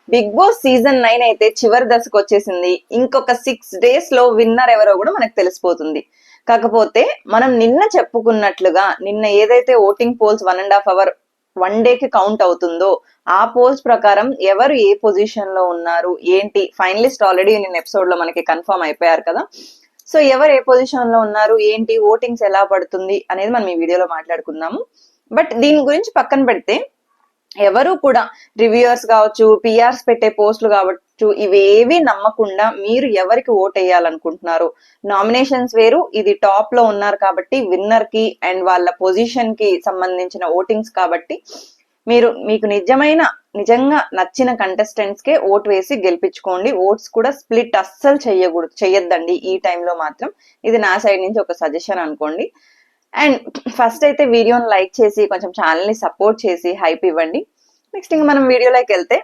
Big Boss season 9 అయితే చివరి దశకు వచ్చేసింది. ఇంకొక 6 days లో విన్నర్ ఎవరో కూడా మనకు తెలిసిపోతుంది. కాకపోతే మనం నిన్న చెప్పుకున్నట్లుగా నిన్న ఏదైతే ఓటింగ్ పోల్స్ 1.5 hour 1 day కి కౌంట్ అవుతుందో ఆ పోల్స్ ప్రకారం ఎవరు ఏ పొజిషన్ లో ఉన్నారు ఏంటి, ఫైనలిస్ట్ ఆల్రెడీ నిన్న ఎపిసోడ్ లో మనకి కన్ఫర్మ్ అయిపోయారు కదా. సో ఎవరు ఏ పొజిషన్ లో ఉన్నారు ఏంటి, ఓటింగ్స్ ఎలా పడుతుంది అనేది మనం ఈ వీడియోలో మాట్లాడుకుందాము. బట్ దీని గురించి పక్కన పెడితే ఎవరు కూడా రివ్యూయర్స్ కావచ్చు, పిఆర్స్ పెట్టే పోస్టులు కావచ్చు, ఇవేవి నమ్మకుండా మీరు ఎవరికి ఓట్ వేయాలనుకుంటున్నారు. నామినేషన్స్ వేరు, ఇది టాప్ లో ఉన్నారు కాబట్టి విన్నర్ కి అండ్ వాళ్ళ పొజిషన్ కి సంబంధించిన ఓటింగ్స్ కాబట్టి మీకు నిజంగా నచ్చిన కంటెస్టెంట్స్ కే ఓట్ వేసి గెలిపించుకోండి. ఓట్స్ కూడా స్ప్లిట్ అస్సలు చెయ్యొద్దండి ఈ టైంలో మాత్రం. ఇది నా సైడ్ నుంచి ఒక సజెషన్ అనుకోండి. అండ్ ఫస్ట్ అయితే వీడియోని లైక్ చేసి కొంచెం ఛానల్ ని సపోర్ట్ చేసి హైప్ ఇవ్వండి. నెక్స్ట్ ఇంకా మనం వీడియోలోకి వెళ్తే,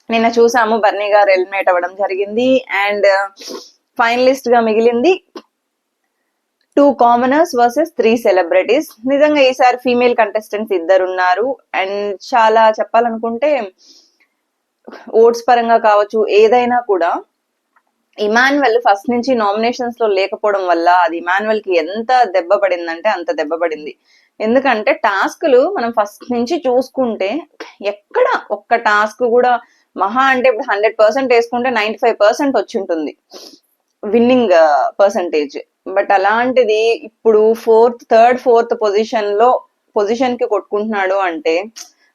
నిన్న చూసాము బర్నీ గారు ఎలిమినేట్ అవ్వడం జరిగింది. అండ్ ఫైనలిస్ట్ గా మిగిలింది 2 commoners వర్సెస్ 3 celebrities. నిజంగా ఈసారి ఫీమేల్ కంటెస్టెంట్స్ 2 ఉన్నారు. అండ్ చాలా చెప్పాలనుకుంటే ఓట్స్ పరంగా కావచ్చు ఏదైనా కూడా ఇమాన్యువల్ ఫస్ట్ నుంచి నామినేషన్స్ లో లేకపోవడం వల్ల అది ఇమాన్యువల్ కి ఎంత దెబ్బ పడిందంటే అంత దెబ్బ పడింది. ఎందుకంటే టాస్క్లు మనం ఫస్ట్ నుంచి చూసుకుంటే ఎక్కడ ఒక్క టాస్క్ కూడా మహా అంటే ఇప్పుడు 100% వేసుకుంటే 95% వచ్చి ఉంటుంది విన్నింగ్ పర్సంటేజ్. బట్ అలాంటిది ఇప్పుడు థర్డ్ ఫోర్త్ పొజిషన్ కి కొట్టుకుంటున్నాడు అంటే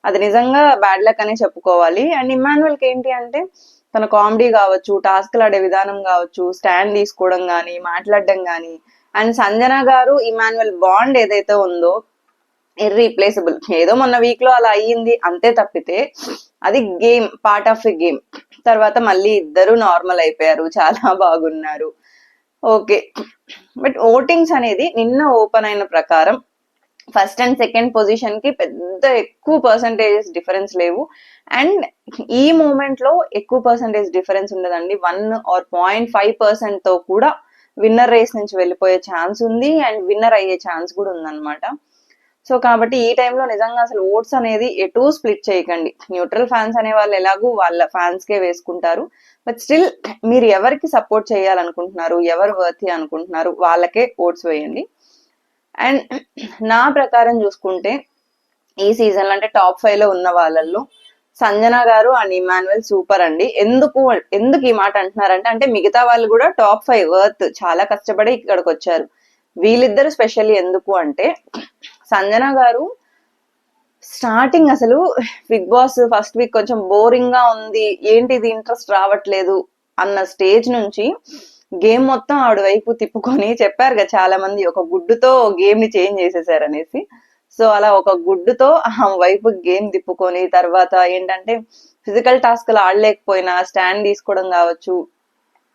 అది నిజంగా బ్యాడ్ లక్ అనే చెప్పుకోవాలి. అండ్ ఇమాన్యువల్ కి ఏంటి అంటే తన కామెడీ కావచ్చు, టాస్క్లు ఆడే విధానం కావచ్చు, స్టాండ్ తీసుకోవడం కానీ, మాట్లాడడం కానీ, అండ్ సంజన గారు ఇమాన్యువల్ బాండ్ ఏదైతే ఉందో ఇర్రీప్లేసబుల్. ఏదో మొన్న వీక్ లో అలా అయ్యింది అంతే తప్పితే అది game, part of a game. తర్వాత మళ్ళీ ఇద్దరు నార్మల్ అయిపోయారు, చాలా బాగున్నారు. ఓకే, బట్ ఓటింగ్స్ అనేది నిన్న ఓపెన్ అయిన ప్రకారం ఫస్ట్ అండ్ సెకండ్ పొజిషన్ కి పెద్ద ఎక్కువ పర్సంటేజెస్ డిఫరెన్స్ లేవు. అండ్ ఈ మూమెంట్ లో ఎక్కువ పర్సంటేజ్ డిఫరెన్స్ ఉండదండి. 1 or 0.5% తో కూడా విన్నర్ రేస్ నుంచి వెళ్ళిపోయే ఛాన్స్ ఉంది. అండ్ విన్నర్ అయ్యే ఛాన్స్ కూడా ఉందన్నమాట. సో కాబట్టి ఈ టైంలో నిజంగా అసలు ఓట్స్ అనేది ఎటు స్ప్లిట్ చేయకండి. న్యూట్రల్ ఫ్యాన్స్ అనే వాళ్ళు ఎలాగూ వాళ్ళ ఫ్యాన్స్ కే వేసుకుంటారు. బట్ స్టిల్ మీరు ఎవరికి సపోర్ట్ చేయాలనుకుంటున్నారు, ఎవరు వర్తి అనుకుంటున్నారు వాళ్ళకే ఓట్స్ వేయండి. అండ్ నా ప్రకారం చూసుకుంటే ఈ సీజన్ లో అంటే టాప్ 5 లో ఉన్న వాళ్ళల్లో సంజన గారు అండ్ ఇమాన్యువల్ సూపర్ అండి. ఎందుకు ఈ మాట అంటున్నారంటే, అంటే మిగతా వాళ్ళు కూడా టాప్ 5 వర్త్, చాలా కష్టపడి ఇక్కడికి వచ్చారు. వీళ్ళిద్దరు స్పెషల్లీ ఎందుకు అంటే, సంజన గారు స్టార్టింగ్ అసలు బిగ్ బాస్ ఫస్ట్ వీక్ కొంచెం బోరింగ్ గా ఉంది, ఏంటి ఇది ఇంట్రెస్ట్ రావట్లేదు అన్న స్టేజ్ నుంచి గేమ్ మొత్తం ఆవిడ వైపు తిప్పుకొని చెప్పారు కదా చాలా మంది, ఒక గుడ్డుతో గేమ్ ని చేంజ్ చేసేసారు అనేసి. సో అలా ఒక గుడ్డుతో ఆ వైపు గేమ్ తిప్పుకొని తర్వాత ఏంటంటే ఫిజికల్ టాస్క్లు ఆడలేకపోయినా స్టాండ్ తీసుకోవడం కావచ్చు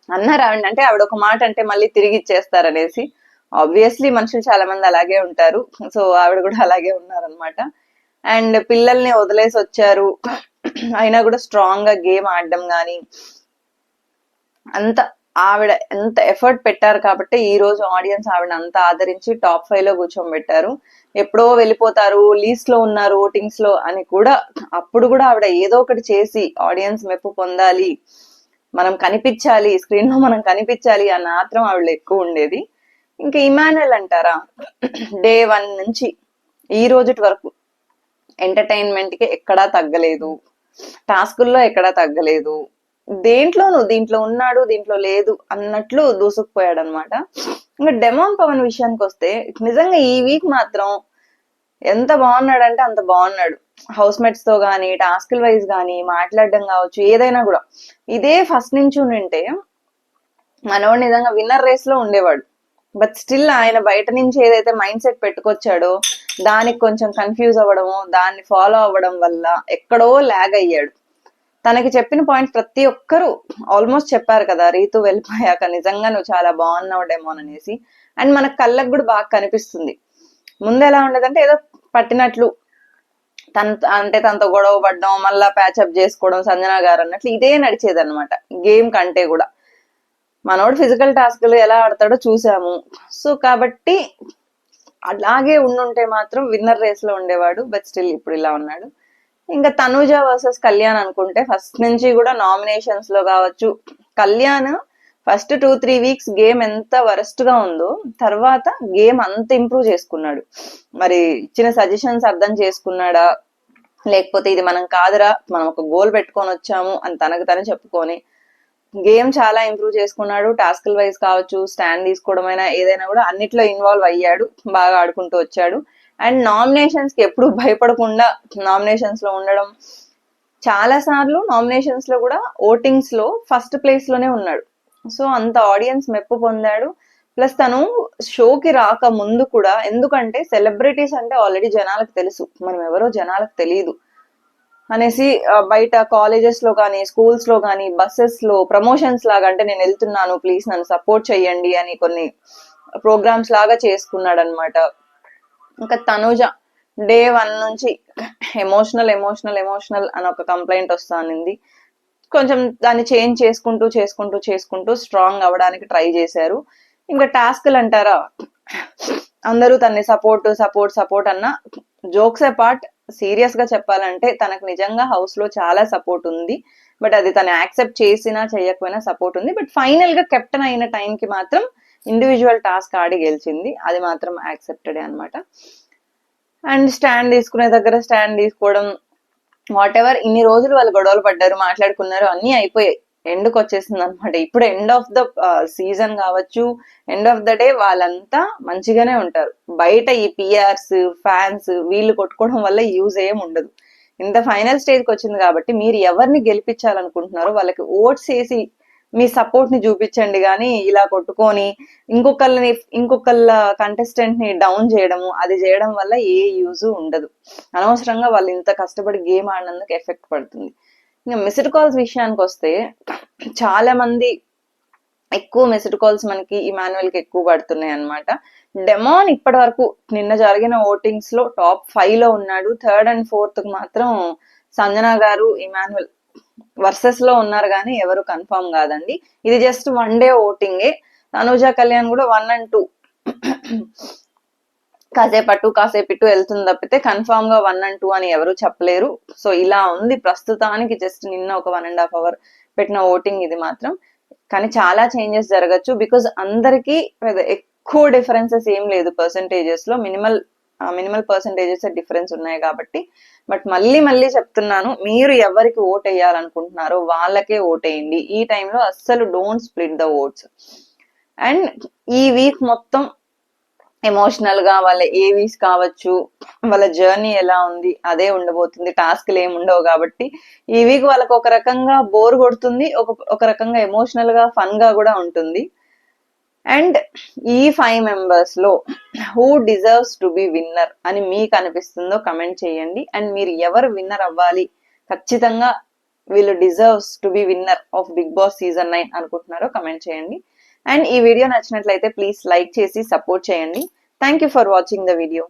అన్నారు ఆవిడ. అంటే ఆవిడ ఒక మాట అంటే మళ్ళీ తిరిగి ఇచ్చేస్తారనేసి. ఆబ్వియస్లీ మనుషులు చాలా మంది అలాగే ఉంటారు. సో ఆవిడ కూడా అలాగే ఉన్నారనమాట. అండ్ పిల్లల్ని వదిలేసి వచ్చారు అయినా కూడా స్ట్రాంగ్ గా గేమ్ ఆడడం గానీ అంత ఆవిడ ఎంత ఎఫర్ట్ పెట్టారు కాబట్టి ఈ రోజు ఆడియన్స్ ఆవిడ అంత ఆదరించి టాప్ 5 లో కూర్చోబెట్టారు. ఎప్పుడో వెళ్ళిపోతారు, లీస్ట్ లో ఉన్నారు ఓటింగ్స్ లో అని కూడా, అప్పుడు కూడా ఆవిడ ఏదో ఒకటి చేసి ఆడియన్స్ మెప్పు పొందాలి, మనం కనిపించాలి, స్క్రీన్ లో మనం కనిపించాలి అన్న ఆత్రం ఆవిడ ఎక్కువ ఉండేది. ఇంకా ఇమాన్యువల్ అంటారా, డే 1 నుంచి ఈ రోజు వరకు ఎంటర్టైన్మెంట్ కి ఎక్కడా తగ్గలేదు, టాస్కుల్లో ఎక్కడా తగ్గలేదు, దీంట్లో ఉన్నాడు దీంట్లో లేదు అన్నట్లు దూసుకుపోయాడు అనమాట. ఇంకా డెమాన్ పవన్ విషయానికి వస్తే నిజంగా ఈ వీక్ మాత్రం ఎంత బాగున్నాడంటే అంత బాగున్నాడు. హౌస్ మేట్స్ తో గానీ, టాస్కుల వైజ్ గానీ, మాట్లాడడం కావచ్చు, ఏదైనా కూడా ఇదే ఫస్ట్ నుంచి ఉంటే మనోడు నిజంగా విన్నర్ రేస్ లో ఉండేవాడు. బట్ స్టిల్ ఆయన బయట నుంచి ఏదైతే మైండ్ సెట్ పెట్టుకొచ్చాడో దానికి కొంచెం కన్ఫ్యూజ్ అవ్వడము, దాన్ని ఫాలో అవ్వడం వల్ల ఎక్కడో లాగ్ అయ్యాడు. తనకి చెప్పిన పాయింట్ ప్రతి ఒక్కరు ఆల్మోస్ట్ చెప్పారు కదా, రీతు వెళ్ళిపోయాక నిజంగా నువ్వు చాలా బాగున్నావు డెమోన్ అనేసి. అండ్ మన కళ్ళకు కూడా బాగా కనిపిస్తుంది. ముందు ఎలా ఉండదంటే ఏదో పట్టినట్లు తనతో గొడవ పడడం, మళ్ళా ప్యాచప్ చేసుకోవడం సంజన గారు అన్నట్లు ఇదే నడిచేది అనమాట గేమ్ కంటే కూడా. మనోడు ఫిజికల్ టాస్క్లు ఎలా ఆడతాడో చూసాము. సో కాబట్టి అలాగే ఉండుంటే మాత్రం విన్నర్ రేస్ లో ఉండేవాడు. బట్ స్టిల్ ఇప్పుడు ఇలా ఉన్నాడు. ఇంకా తనూజ వర్సెస్ కళ్యాణ్ అనుకుంటే ఫస్ట్ నుంచి కూడా నామినేషన్స్ లో కావచ్చు, కళ్యాణ్ ఫస్ట్ 2-3 వీక్స్ గేమ్ ఎంత వరస్ట్ గా ఉందో తర్వాత గేమ్ అంత ఇంప్రూవ్ చేసుకున్నాడు. మరి ఇచ్చిన సజెషన్స్ అర్థం చేసుకున్నాడా, లేకపోతే ఇది మనం కాదురా, మనం ఒక గోల్ పెట్టుకొని వచ్చాము అని తనకు తనే చెప్పుకొని గేమ్ చాలా ఇంప్రూవ్ చేసుకున్నాడు. టాస్క్ వైజ్ కావచ్చు, స్టాండ్ తీసుకోవడమైనా ఏదైనా కూడా అన్నిట్లో ఇన్వాల్వ్ అయ్యాడు, బాగా ఆడుకుంటూ వచ్చాడు. అండ్ నామినేషన్స్ కి ఎప్పుడు భయపడకుండా నామినేషన్స్ లో ఉండడం, చాలా సార్లు నామినేషన్స్ లో కూడా ఓటింగ్స్ లో ఫస్ట్ ప్లేస్ లోనే ఉన్నాడు. సో అంత ఆడియన్స్ మెప్పు పొందాడు. ప్లస్ తను షోకి రాక ముందు కూడా, ఎందుకంటే సెలబ్రిటీస్ అంటే ఆల్రెడీ జనాలకు తెలుసు, మనం ఎవరో జనాలకు తెలియదు అనేసి బయట కాలేజెస్ లో కానీ స్కూల్స్ లో కానీ బస్సెస్ లో ప్రమోషన్స్ లాగా, అంటే నేను వెళ్తున్నాను ప్లీజ్ నన్ను సపోర్ట్ చెయ్యండి అని కొన్ని ప్రోగ్రామ్స్ లాగా చేసుకున్నాడు అనమాట. ఇంకా తనూజ డే 1 నుంచి ఎమోషనల్ ఎమోషనల్ ఎమోషనల్ అని ఒక కంప్లైంట్ వస్తానింది. కొంచెం దాన్ని చేంజ్ చేసుకుంటూ చేసుకుంటూ చేసుకుంటూ స్ట్రాంగ్ అవ్వడానికి ట్రై చేశారు. ఇంకా టాస్క్లు అంటారా, అందరూ తన్ని సపోర్ట్ సపోర్ట్ సపోర్ట్ అన్న, జోక్స్ అపార్ట్ సీరియస్ గా చెప్పాలంటే తనకు నిజంగా హౌస్ లో చాలా సపోర్ట్ ఉంది. బట్ అది తను యాక్సెప్ట్ చేసినా చేయకపోయినా సపోర్ట్ ఉంది. బట్ ఫైనల్ గా కెప్టెన్ అయిన టైంకి మాత్రం ఇండివిజువల్ టాస్క్ ఆడి గెలిచింది, అది మాత్రం యాక్సెప్టెడ్ అనమాట. అండ్ స్టాండ్ తీసుకునే దగ్గర స్టాండ్ తీసుకోవడం, వాట్ ఎవర్, ఇన్ని రోజులు వాళ్ళు గొడవలు పడ్డారు, మాట్లాడుకున్నారు, అన్ని అయిపోయాయి, ఎండ్కి వచ్చేసింది అనమాట. ఇప్పుడు ఎండ్ ఆఫ్ ద సీజన్ కావచ్చు, ఎండ్ ఆఫ్ ద డే వాళ్ళంతా మంచిగానే ఉంటారు. బయట ఈ పిఆర్స్ ఫ్యాన్స్ వీళ్ళు కొట్టుకోవడం వల్ల యూజ్ ఏం ఉండదు. ఇంత ఫైనల్ స్టేజ్కి వచ్చింది కాబట్టి మీరు ఎవరిని గెలిపించాలనుకుంటున్నారో వాళ్ళకి ఓట్స్ వేసి మీ సపోర్ట్ ని చూపించండి. కానీ ఇలా కొట్టుకొని ఇంకొకళ్ళ కంటెస్టెంట్ ని డౌన్ చేయడము, అది చేయడం వల్ల ఏ యూజ్ ఉండదు. అనవసరంగా వాళ్ళు ఇంత కష్టపడి గేమ్ ఆడినందుకు ఎఫెక్ట్ పడుతుంది. ఇంకా మిస్డ్ కాల్స్ విషయానికి వస్తే, చాలా మంది ఎక్కువ మిస్డ్ కాల్స్ మనకి ఇమాన్యుయల్ కి ఎక్కువ పడుతున్నాయి అనమాట. డెమాన్ ఇప్పటి వరకు నిన్న జరిగిన ఓటింగ్స్ లో టాప్ 5 లో ఉన్నాడు. 3rd and 4th మాత్రం సంజన గారు ఇమాన్యుయల్ వర్సెస్ లో ఉన్నారు, కానీ ఎవరు కన్ఫర్మ్ కాదండి. ఇది జస్ట్ 1 డే ఓటింగే. తనూజ కళ్యాణ్ కూడా 1 and 2 కాసేపు ఇటు వెళ్తుంది తప్పితే కన్ఫర్మ్ గా 1 and 2 అని ఎవరు చెప్పలేరు. సో ఇలా ఉంది ప్రస్తుతానికి. జస్ట్ నిన్న ఒక 1.5 hour పెట్టిన ఓటింగ్ ఇది మాత్రం. కానీ చాలా చేంజెస్ జరగచ్చు, బికాజ్ అందరికి ఎక్కువ డిఫరెన్సెస్ ఏం లేదు పర్సంటేజెస్ లో, మినిమల్ పర్సంటేజెస్ డిఫరెన్స్ ఉన్నాయి కాబట్టి. బట్ మళ్ళీ చెప్తున్నాను, మీరు ఎవరికి ఓట్ వేయాలనుకుంటున్నారో వాళ్ళకే ఓటేయండి. ఈ టైంలో అస్సలు don't split the votes. And ఈ వీక్ మొత్తం ఎమోషనల్ గా వాళ్ళ ఏవీస్ కావచ్చు, వాళ్ళ జర్నీ ఎలా ఉంది అదే ఉండబోతుంది. టాస్క్లు ఏమి ఉండవు కాబట్టి ఈ వీక్ వాళ్ళకి ఒక రకంగా బోర్ కొడుతుంది, ఒక రకంగా ఎమోషనల్ గా ఫన్ గా కూడా ఉంటుంది. అండ్ ఈ 5 members లో who deserves to be winner అని మీకు అనిపిస్తుందో కమెంట్ చేయండి. అండ్ మీరు ఎవరు విన్నర్ అవ్వాలి, ఖచ్చితంగా వీళ్ళు deserves to be winner of Bigg Boss season 9 అనుకుంటున్నారో కమెంట్ చేయండి. అండ్ ఈ వీడియో నచ్చినట్లయితే ప్లీజ్ లైక్ చేసి సపోర్ట్ చేయండి. Thank you for watching the video.